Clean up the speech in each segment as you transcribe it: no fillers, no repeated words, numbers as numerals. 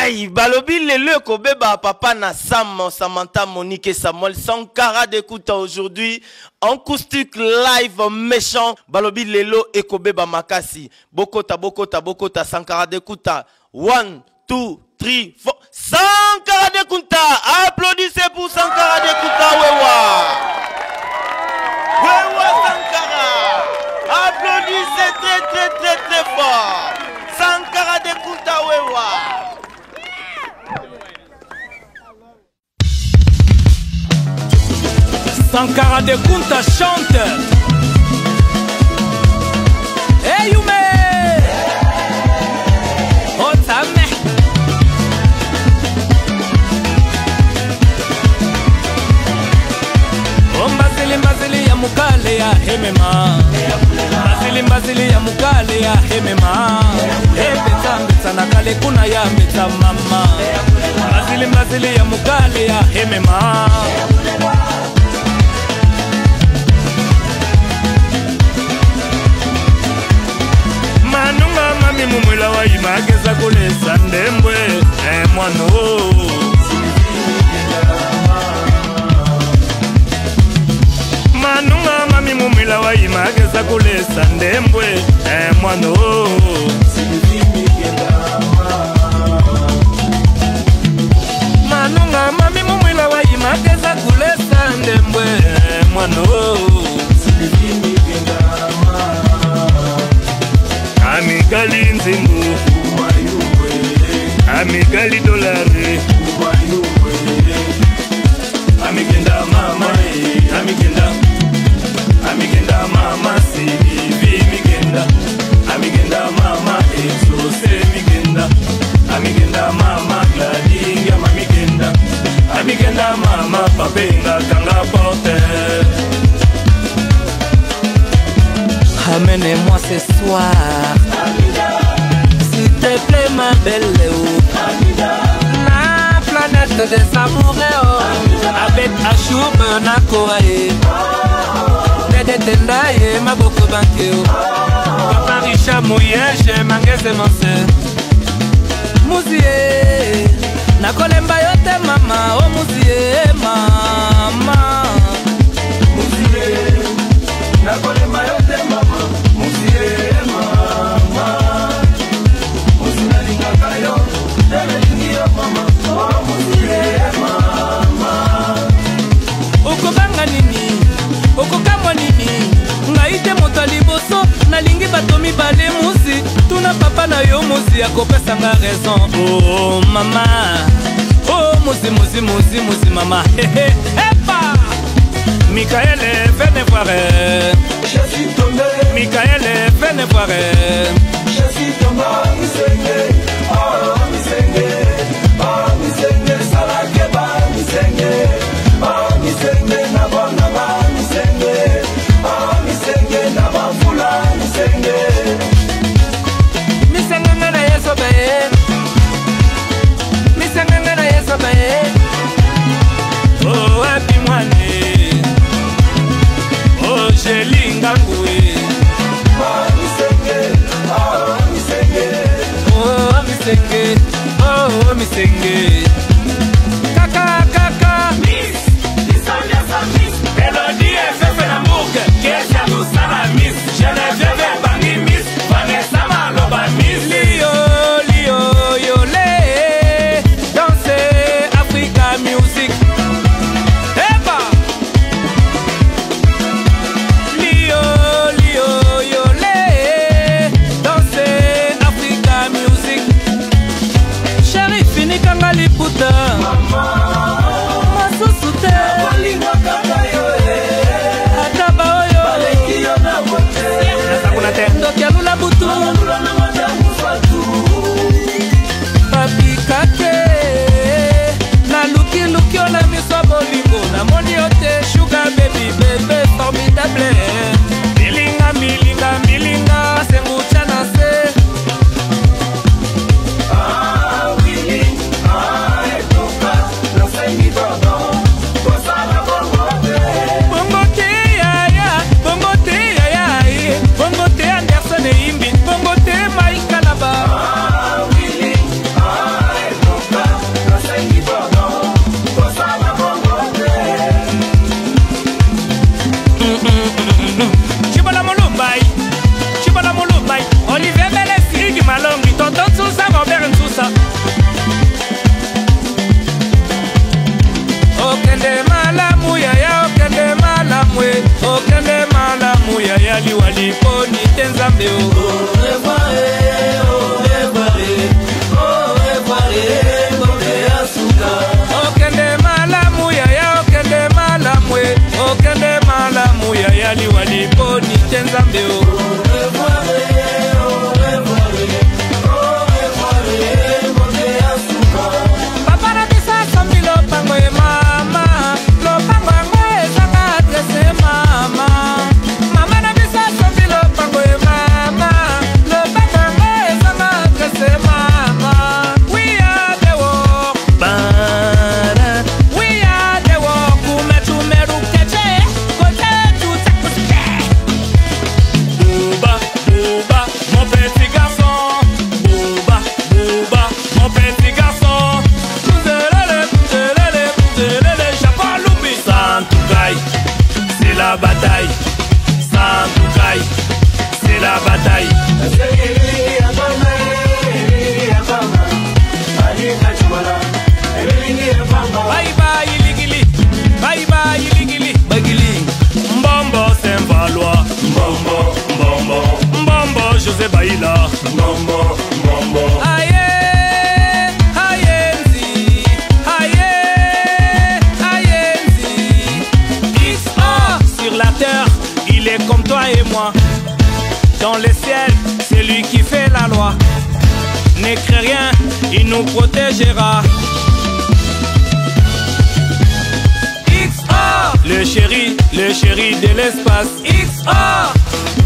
Aïe, balobi lelo kobeba papa na Sam, Samantha, Monique et Samuel. Sankara d'écoute aujourd'hui. Acoustique live méchant. Balobi lelo et kobeba makasi. Bokota, bokota, bokota. Sankara d'écoute. 1, 2, 3, 4. Sankara d'écoute. Applaudissez pour Sankara d'écoute. Wewa. Wewa Sankara. Applaudissez très, très, très, très fort. Sankara d'écoute. Wewa. Sankara de Kunta chante. Hey Yume, Otame. Mbazili ya mukale ya hemema. Mbazili ya mukale ya hemema. Mbetsa na kale kuna ya mbetsa mama. Mbazili ya mukale ya hemema. Manunga mami mumwela wa imageza kulesa ndembwe mwano. Manunga mami mumwela wa imageza kulesa ndembwe mwano. Manunga mami mumwela wa imageza kulesa ndembwe mwano. Amigali nzimbu, amigali dolari, amigenda mama, amigenda mama, sivi migenda, amigenda mama, exose migenda, amigenda mama, gladinga mamigenda, amigenda mama, papenga kanga porte. Amenez-moi ce soir, s'il te plaît ma belle la planète des amoureux, avec Achoub Nakoae, Dede Tendaye, Maboko Bankeo, Papa Richa Mouye, j'ai mangé mon sœur. Mouzié, Nakolemba yote mama, oh Mouzié, mama. Mouzié, Nakolemba yote mama. Okobanga nini, okokamwa nini, ngaite moto liboso, nalingi bato mibale muzi, tuna papa na yo muzi, akopesa nga raison. Oh mama, oh muzi muzi muzi muzi mama, hehe, hepa. Michael, venez voir. Je suis tombé. Michael, venez voir. Je suis tombé. Misenge, oh misenge, oh misenge, salakeba misenge, oh misenge, nabona ba misenge, oh misenge, nabafula misenge. Misenge ngana yeso bae, misenge ngana yeso bae. Oh happy mwane. Jelinga ngwe oh misenge oh misenge oh misenge kaka kaka miss Isania sa miss Melody FF na mouke Kesha Lusana miss Genevieve bangi miss Vanessa Maloba miss Lio Lio Yole Danse Africa Music il nous protégera. XA, le chéri de l'espace. XA,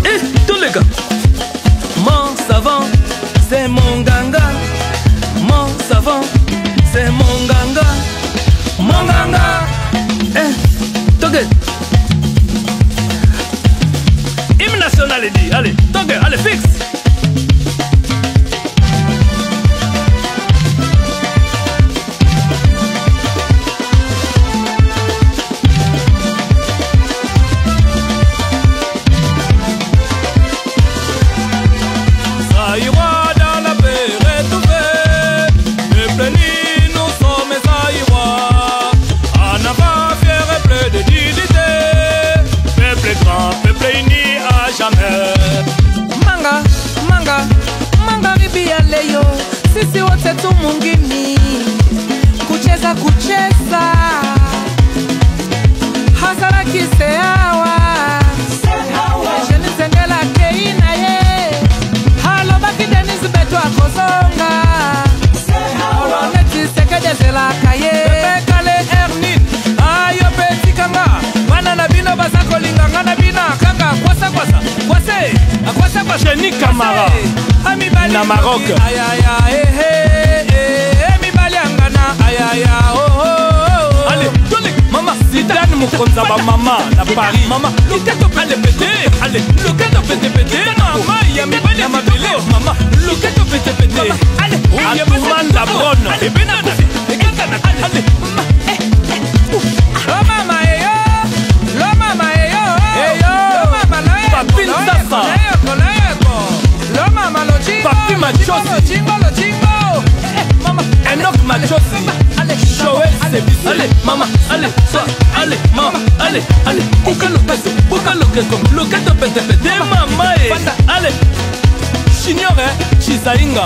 et tous les gars. Mon savant, c'est mon ganga. Mon savant, c'est mon ganga. Mon ganga. Toge. Hymne national dit. Allez, Toge, allez, fixe. Sisi wote tu mungini kucheza hasara kiseawa jeni zengela keina ye halo baki Denis betu akozonga oloneti sekedezela kaye kale Ernin ayo peti kanga wana na bino baza kolinganga na bina kanga kwasa Jenny Camara na Maroc. Allez, donnez, maman, Zidane Mukonza ba mama na Paris. Maman, loketo pete pete, allez, loketo pete pete. Maman, yami bali ma belle, maman, loketo pete pete. Allez, Atoumane la Bronne, et benana, et gangana, allez. Lo mama eyo, lo mama eyo, lo mama na eyo. Papi Sasa. Lo mama lo chingo, Papi Machosi. lo chingo. Mama, Enoch Machosi. Joël Sebisi. Allez, maman, allez, sois, allez, maman, allez, allez. Pourquoi le keto pete pete, maman, allez. Junior, Chisainga.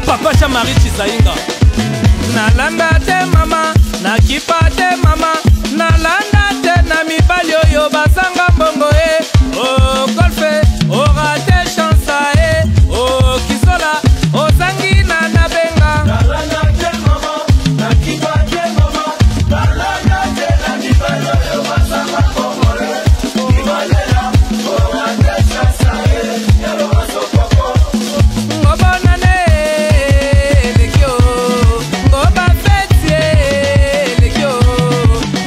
Papa Chamari Chisainga. Nalanda te mama, nakipa te mama, nalanda te na mibali oyo basanga mbongo oh golfe, orate chance oh kisola, ozangi na nabenga. Nalanda te mama, nakipa te mama, nalanda te na mibali oyo basanga mbongo kibalela, orate chance yalo basopoko. Ngobona ne lekyo, ngoba fetie lekyo,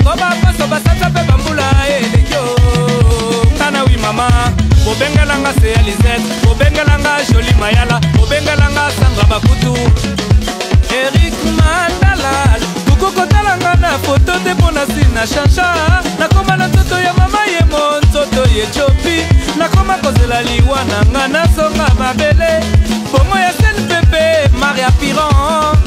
ngoba paso basata pe bambula lekyo. Kana wi mama, bobengelanga se Alizette, bobengelanga Jolie Mayala, bobengelanga Sandra Bakutu. Eric Mandala, kukokotalanga na foto de bonasi na chansha. Nakoma na toto ya mama ye montoto ye chopi. Nakoma kozela liwa nanga na songa mabele. Bomo ya sen pepe, Maria Piron.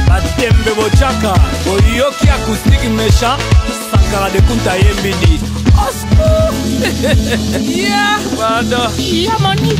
Batembe Bochaka, Oyoki acoustique méchant, Sankara de Kunta Yembidi. Osco! Yeah! Pardon. Yeah, money.